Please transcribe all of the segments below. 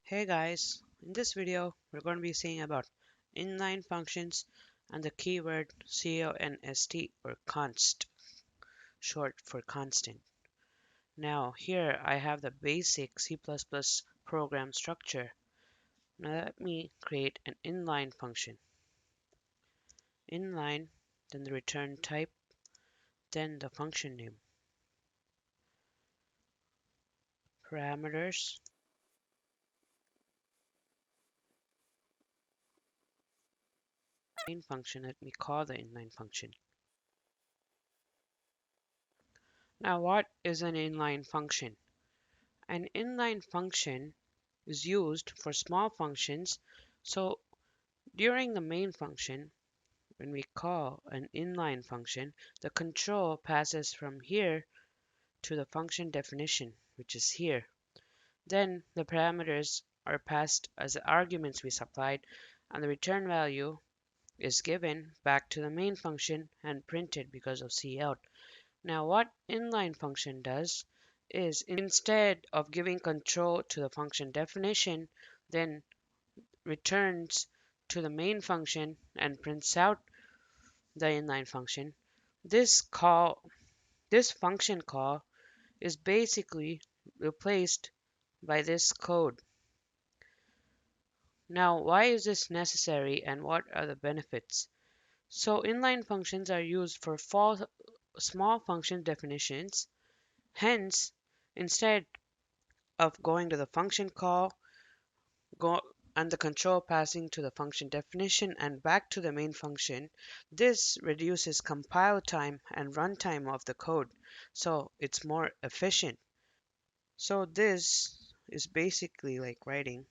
Hey guys, in this video we're going to be seeing about inline functions and the keyword CONST or const, short for constant. Now here I have the basic C++ program structure. Now let me create an inline function. Inline, then the return type, then the function name. Parameters, main function, let me call the inline function. Now what is an inline function? An inline function is used for small functions. So during the main function, when we call an inline function, the control passes from here to the function definition, which is here. Then the parameters are passed as the arguments we supplied, and the return value is given back to the main function and printed because of cout. Now what inline function does is instead of giving control to the function definition, then returns to the main function and prints out the inline function. This call, this function call is basically replaced by this code. Now, why is this necessary and what are the benefits? So inline functions are used for small function definitions. Hence, instead of going to the function call, go and the control passing to the function definition and back to the main function, this reduces compile time and runtime of the code, so it's more efficient. So this is basically like writing.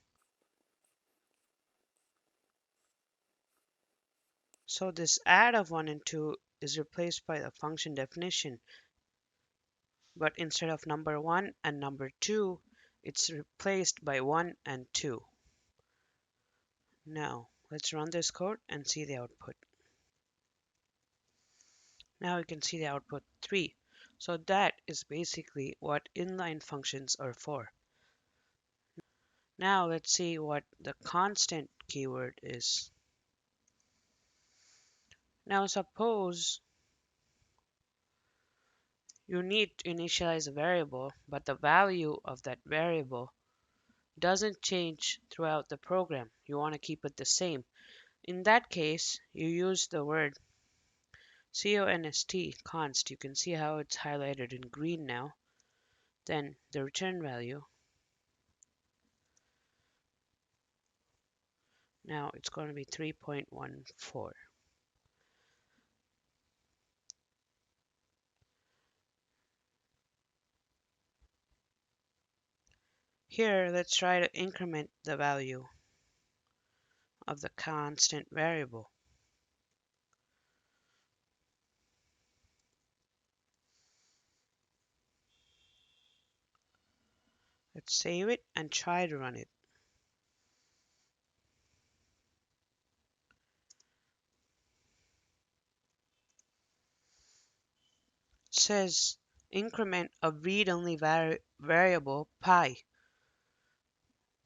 So this add of 1 and 2 is replaced by the function definition, but instead of number 1 and number 2, it's replaced by 1 and 2. Now, let's run this code and see the output. Now you can see the output 3. So that is basically what inline functions are for. Now let's see what the constant keyword is. Now suppose you need to initialize a variable, but the value of that variable doesn't change throughout the program. You want to keep it the same. In that case, you use the word const. You can see how it's highlighted in green now. Then the return value. Now it's going to be 3.14. Here, let's try to increment the value of the constant variable. Let's save it and try to run it. It says increment of read-only variable pi,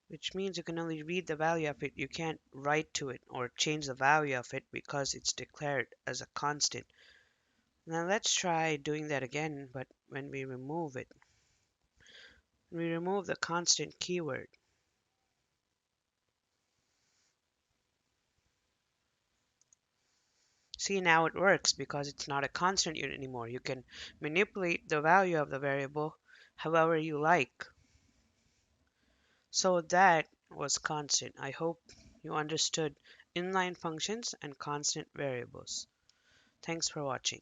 which means you can only read the value of it. You can't write to it or change the value of it because it's declared as a constant. Now let's try doing that again, but when we remove it. We remove the constant keyword. See, now it works because it's not a constant unit anymore. You can manipulate the value of the variable however you like. So that was constant. I hope you understood inline functions and constant variables. Thanks for watching.